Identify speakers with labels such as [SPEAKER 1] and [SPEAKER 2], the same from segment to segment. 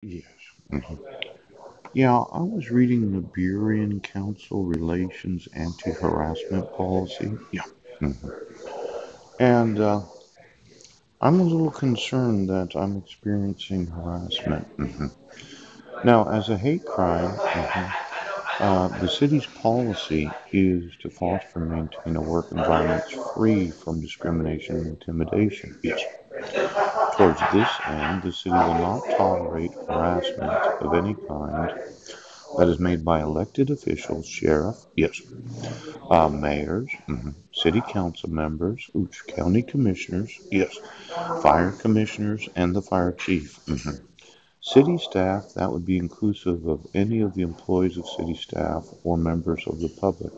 [SPEAKER 1] Yes. Mhm. Yeah, I was reading the Burien Council Relations Anti-Harassment Policy. Yeah. Mhm. And I'm a little concerned that I'm experiencing harassment. Now, as a hate crime, the city's policy is to foster and maintain a work environment free from discrimination and intimidation. Yes. Towards this end, the city will not tolerate harassment of any kind that is made by elected officials, sheriff, yes, mayors, city council members, oops, county commissioners, yes, fire commissioners, and the fire chief. City staff, that would be inclusive of any of the employees of city staff or members of the public.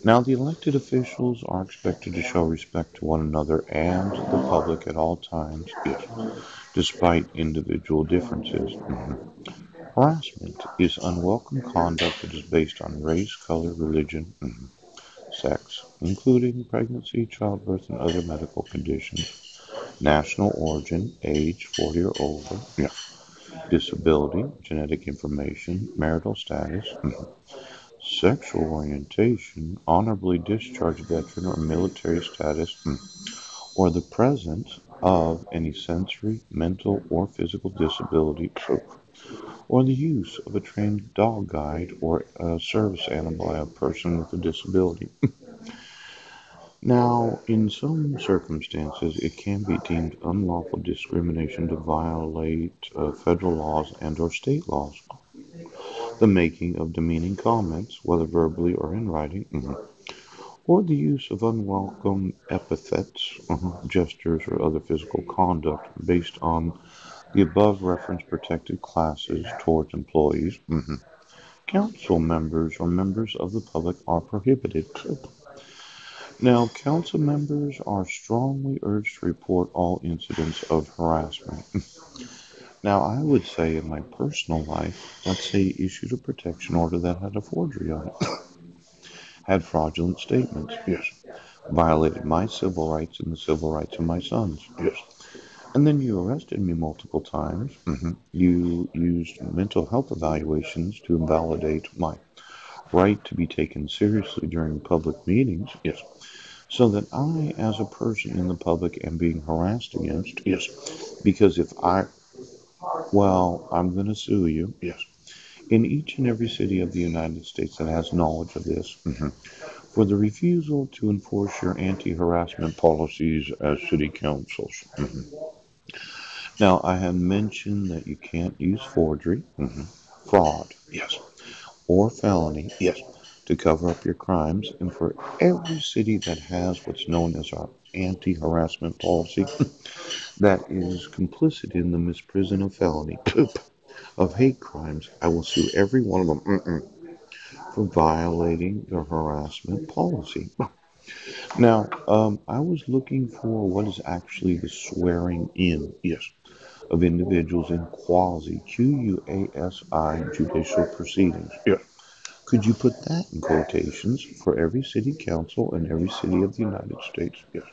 [SPEAKER 1] Now, the elected officials are expected to show respect to one another and the public at all times, yes, despite individual differences. Harassment is unwelcome conduct that is based on race, color, religion, sex, including pregnancy, childbirth, and other medical conditions, national origin, age 40 or older, yeah, disability, genetic information, marital status, sexual orientation, honorably discharged veteran or military status, or the presence of any sensory, mental, or physical disability, or the use of a trained dog guide or a service animal by a person with a disability. Now, in some circumstances, it can be deemed unlawful discrimination to violate federal laws and/or state laws. The making of demeaning comments, whether verbally or in writing, or the use of unwelcome epithets, gestures, or other physical conduct based on the above referenced protected classes towards employees, council members, or members of the public are prohibited. Now, council members are strongly urged to report all incidents of harassment. Now, I would say in my personal life, let's say issued a protection order that had a forgery on it, had fraudulent statements, yes, violated my civil rights and the civil rights of my sons, yes. And then you arrested me multiple times. You used mental health evaluations to invalidate my right to be taken seriously during public meetings, yes. So that I, as a person in the public, am being harassed against, yes. Because if I, well, I'm going to sue you, yes. In each and every city of the United States that has knowledge of this, for the refusal to enforce your anti-harassment policies as city councils. Now, I have mentioned that you can't use forgery, fraud, yes, or felony, yes, to cover up your crimes. And for every city that has what's known as our anti-harassment policy, that is complicit in the misprision of felony, of hate crimes, I will sue every one of them for violating the harassment policy. Now, I was looking for what is actually the swearing in, yes, of individuals in quasi, QUASI, judicial proceedings. Yes. Could you put that in quotations for every city council in every city of the United States? Yes.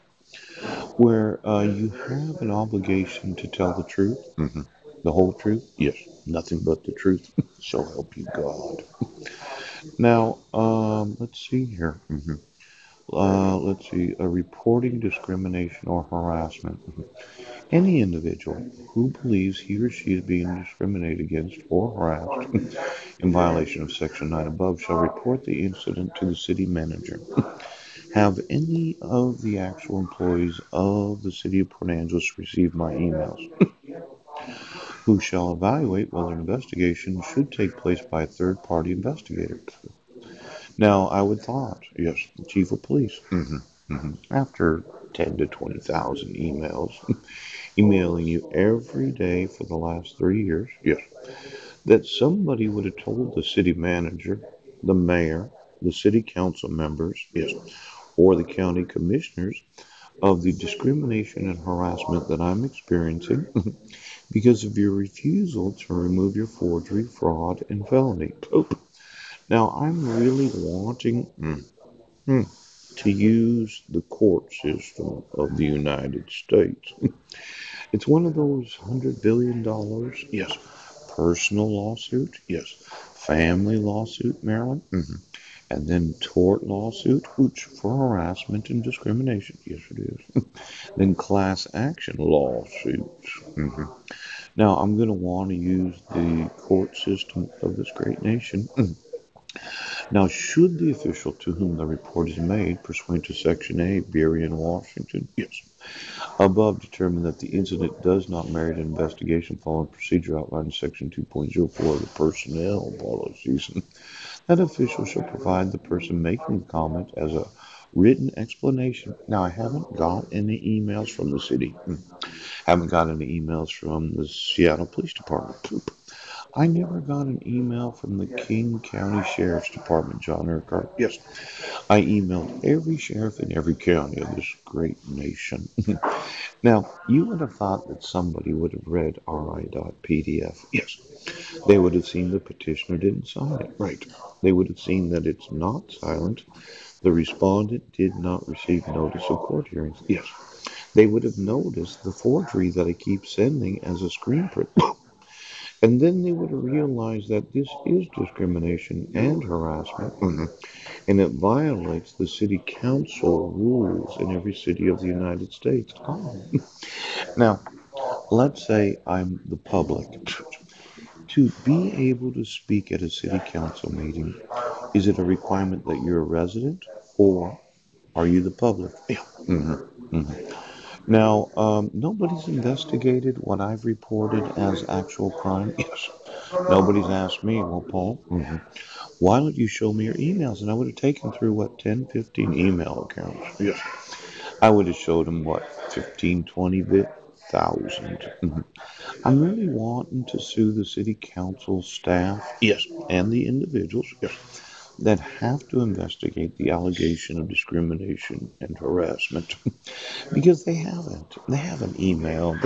[SPEAKER 1] Where you have an obligation to tell the truth, the whole truth? Yes. Nothing but the truth. So help you God. Now, let's see here. Let's see, reporting discrimination or harassment. Any individual who believes he or she is being discriminated against or harassed in violation of Section 9 above shall report the incident to the city manager. Have any of the actual employees of the city of Port Angeles received my emails? Who shall evaluate whether an investigation should take place by a third party investigator? Now, I would thought, yes, the chief of police, after 10 to 20,000 emails, emailing you every day for the last 3 years, yes, that somebody would have told the city manager, the mayor, the city council members, yes, or the county commissioners of the discrimination and harassment that I'm experiencing because of your refusal to remove your forgery, fraud, and felony. Now, I'm really wanting. to use the court system of the United States. It's one of those $100 billion. Yes. Personal lawsuit. Yes. Family lawsuit, Maryland. And then tort lawsuit, which for harassment and discrimination. Yes, it is. Then class action lawsuits. Now, I'm going to want to use the court system of this great nation. Now, should the official to whom the report is made, pursuant to Section A, Berry and Washington, yes, above determine that the incident does not merit an investigation following procedure outlined in Section 2.04 of the personnel policies, that official shall provide the person making the comment as a written explanation. Now, I haven't got any emails from the city. Haven't got any emails from the Seattle Police Department. I never got an email from the King County Sheriff's Department, John Urquhart. Yes. I emailed every sheriff in every county of this great nation. Now, you would have thought that somebody would have read RI.PDF. Yes. They would have seen the petitioner didn't sign it. Right. They would have seen that it's not silent. The respondent did not receive notice of court hearings. Yes. They would have noticed the forgery that I keep sending as a screen print. And then they would have realized that this is discrimination and harassment, and it violates the city council rules in every city of the United States. Now, let's say I'm the public. To be able to speak at a city council meeting, is it a requirement that you're a resident or are you the public? Yeah. Now, nobody's investigated what I've reported as actual crime. Yes. Nobody's asked me, well, Paul, why don't you show me your emails? And I would have taken through, what, 10, 15 email accounts. Yes. I would have showed them, what, 15, 20 thousand. I'm really wanting to sue the city council staff. Yes. And the individuals. Yes. That have to investigate the allegation of discrimination and harassment because they haven't. They haven't emailed.